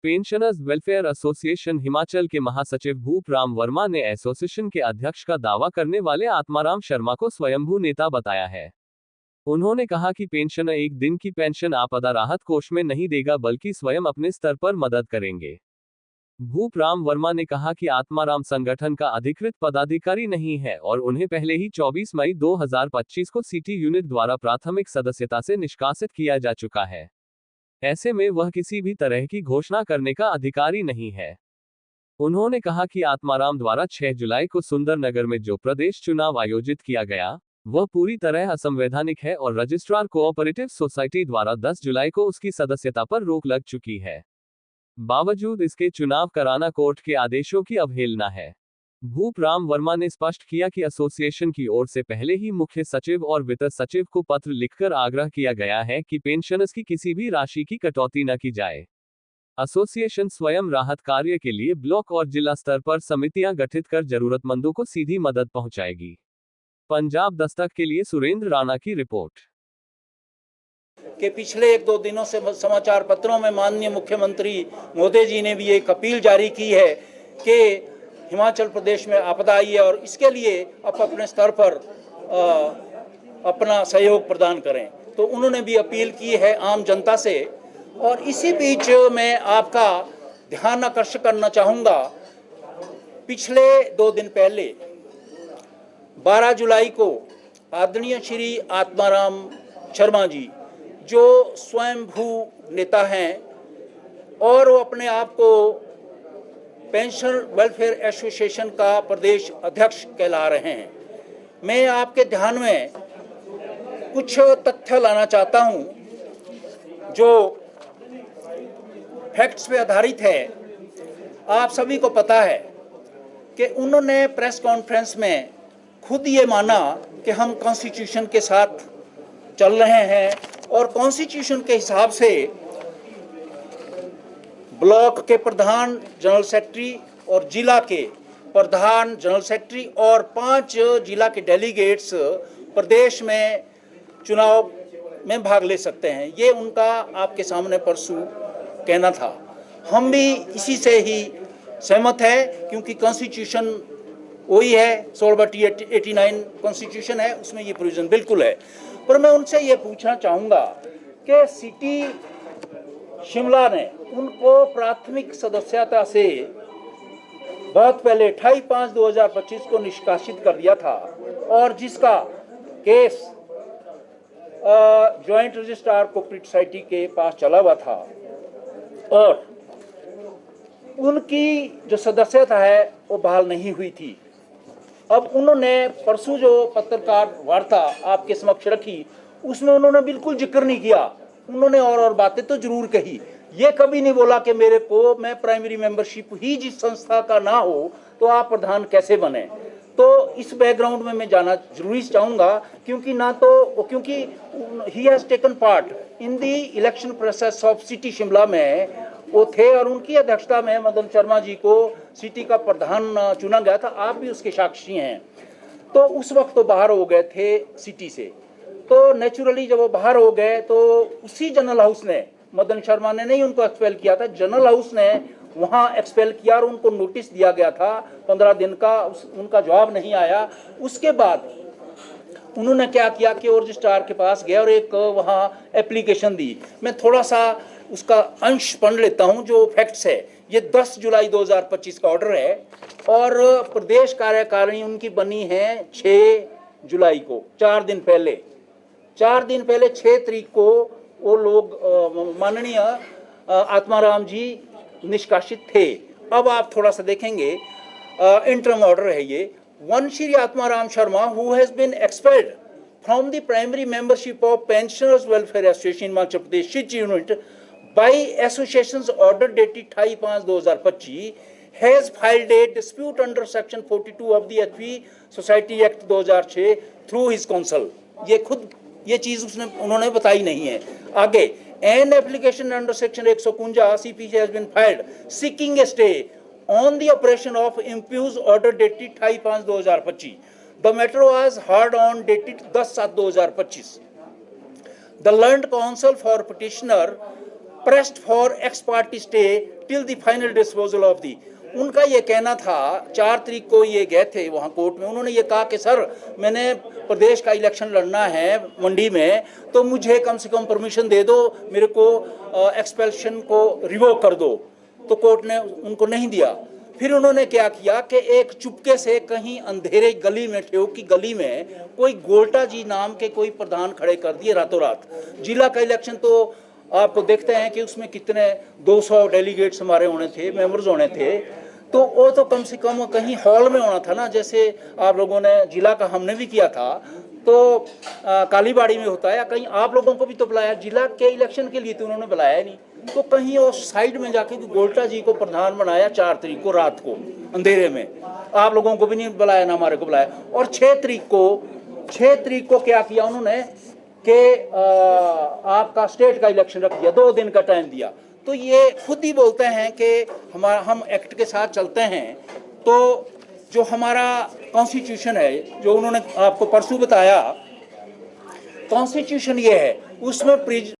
Pensioners welfare association Himachal के महासचिव भूप राम वर्मा ने एसोसिएशन के अध्यक्ष का दावा करने वाले आत्माराम शर्मा को स्वयंभू नेता बताया है। उन्होंने कहा कि पेंशनर एक दिन की पेंशन आपदा राहत कोष में नहीं देगा बल्कि स्वयं अपने स्तर पर मदद करेंगे। भूप राम वर्मा ने कहा कि आत्माराम संगठन का अधिकृत पदाधिकारी नहीं है और उन्हें पहले ही 24 मई 2025 को सिटी यूनिट द्वारा प्राथमिक सदस्यता से निष्कासित किया जा चुका है। ऐसे में वह किसी भी तरह की घोषणा करने का अधिकारी नहीं है। उन्होंने कहा कि आत्माराम द्वारा 6 जुलाई को सुंदरनगर में जो प्रदेश चुनाव आयोजित किया गया वह पूरी तरह असंवैधानिक है और रजिस्ट्रार कोऑपरेटिव सोसाइटी द्वारा 10 जुलाई को उसकी सदस्यता पर रोक लग चुकी है। बावजूद इसके चुनाव कराना कोर्ट के आदेशों की अवहेलना है। भूप राम वर्मा ने स्पष्ट किया कि एसोसिएशन की ओर से पहले ही मुख्य सचिव और वित्त सचिव को पत्र लिखकर आग्रह किया गया है कि पेंशनर्स की किसी भी राशि की कटौती न की जाए। एसोसिएशन स्वयं राहत कार्य के लिए ब्लॉक और जिला स्तर पर समितियां गठित कर जरूरतमंदों को सीधी मदद पहुंचाएगी। पंजाब दस्तक के लिए सुरेंद्र राणा की रिपोर्ट। कि पिछले 1-2 दिनों से समाचार पत्रों में माननीय मुख्यमंत्री मोदी जी ने भी एक अपील जारी की है कि हिमाचल प्रदेश में आपदा आई है और इसके लिए आप अपने स्तर पर अपना सहयोग प्रदान करें। तो उन्होंने भी अपील की है आम जनता से। और इसी बीच मैं आपका ध्यान आकर्षित करना चाहूँगा, पिछले 2 दिन पहले 12 जुलाई को आदरणीय श्री आत्माराम शर्मा जी जो स्वयंभू नेता हैं और वो अपने आप को पेंशन वेलफेयर एसोसिएशन का प्रदेश अध्यक्ष कहला रहे हैं, मैं आपके ध्यान में कुछ तथ्य लाना चाहता हूं जो फैक्ट्स पे आधारित है। आप सभी को पता है कि उन्होंने प्रेस कॉन्फ्रेंस में खुद ये माना कि हम कॉन्स्टिट्यूशन के साथ चल रहे हैं और कॉन्स्टिट्यूशन के हिसाब से ब्लॉक के प्रधान जनरल सेक्रेटरी और जिला के प्रधान जनरल सेक्रेटरी और 5 जिला के डेलीगेट्स प्रदेश में चुनाव में भाग ले सकते हैं। ये उनका आपके सामने परसों कहना था। हम भी इसी से ही सहमत है क्योंकि कॉन्स्टिट्यूशन वही है, 16/89 कॉन्स्टिट्यूशन है, उसमें ये प्रोविजन बिल्कुल है। पर मैं उनसे ये पूछना चाहूँगा कि सिटी शिमला ने उनको प्राथमिक सदस्यता से बहुत पहले 28/5/2025 को निष्कासित कर दिया था और जिसका case joint registrar cooperative society के पास चला हुआ था और उनकी जो सदस्यता है वो बहाल नहीं हुई थी। अब उन्होंने परसों जो पत्रकार वार्ता आपके समक्ष रखी उसमें उन्होंने बिल्कुल जिक्र नहीं किया। उन्होंने और बातें तो जरूर कही, ये कभी नहीं बोला कि मेरे को मैं प्राइमरी मेंबरशिप ही जिस संस्था का ना हो तो आप प्रधान कैसे बने। तो इस बैकग्राउंड में मैं जाना जरूरी चाहूँगा क्योंकि he has taken part in the election process of city Shimla में वो थे और उनकी अध्यक्षता में मदन शर्मा जी को सिटी का प्रधान चुना गया था। आप भी उसके साक्षी हैं। तो उस वक्त तो बाहर हो गए थे सिटी से, तो नेचुरली जब वो बाहर हो गए तो उसी जनरल हाउस ने, मदन शर्मा ने नहीं उनको एक्सपेल किया था, जनरल हाउस ने वहाँ एक्सपेल किया और उनको नोटिस दिया गया था 15 दिन का, उनका जवाब नहीं आया। उसके बाद उन्होंने क्या किया कि रजिस्ट्रार के पास गए और एक वहाँ एप्लीकेशन दी। मैं थोड़ा सा उसका अंश पढ़ लेता हूँ जो फैक्ट्स है। ये 10 जुलाई 2025 का ऑर्डर है और प्रदेश कार्यकारिणी उनकी बनी है 6 जुलाई को, 4 दिन पहले 6 तारीख को वो लोग माननीय आत्माराम जी निष्कासित थे। अब आप थोड़ा सा देखेंगे, इंटरम ऑर्डर है ये। One Shri Atmaram Sharma who has been expelled from the primary membership of pensioners welfare association Himachal Pradesh city unit by association's order dated 28/5/2025 has filed a dispute under section 42 of the HP society act 2006 through his council. ये खुद ये चीज उन्होंने बताई नहीं है। आगे, an application under section 151 CPC has been filed seeking a stay on the operation of इम्प्यूज order dated 28/5/2025। The matter was heard on dated 10/7/2025। The learned counsel for petitioner pressed for ex parte stay till the final disposal of the. उनका ये कहना था, 4 तारीख को ये गए थे वहाँ कोर्ट में, उन्होंने ये कहा कि सर मैंने प्रदेश का इलेक्शन लड़ना है मंडी में, तो मुझे कम से कम परमिशन दे दो, मेरे को एक्सपेल्शन को रिवोक कर दो। तो कोर्ट ने उनको नहीं दिया। फिर उन्होंने क्या किया कि एक चुपके से कहीं अंधेरे गली में, ठेव की गली में, कोई गोल्टा जी नाम के कोई प्रधान खड़े कर दिए रातों रात। जिला का इलेक्शन तो आपको देखते हैं कि उसमें कितने 200 डेलीगेट्स हमारे होने थे, मेंबर्स होने थे, तो वो तो कम से कम कहीं हॉल में होना था ना, जैसे आप लोगों ने जिला का हमने भी किया था, तो कालीबाड़ी में होता है, या कहीं आप लोगों को भी तो बुलाया, जिला के इलेक्शन के लिए तो उन्होंने बुलाया नहीं। तो कहीं वो साइड में जाके गोल्टा जी को प्रधान बनाया 4 तारीख को रात को अंधेरे में, आप लोगों को भी नहीं बुलाया ना हमारे को बुलाया। और 6 तारीख को क्या किया उन्होंने कि आपका स्टेट का इलेक्शन रख दिया, 2 दिन का टाइम दिया। तो ये खुद ही बोलते हैं कि हम एक्ट के साथ चलते हैं। तो जो हमारा कॉन्स्टिट्यूशन है, जो उन्होंने आपको परसों बताया, कॉन्स्टिट्यूशन ये है, उसमें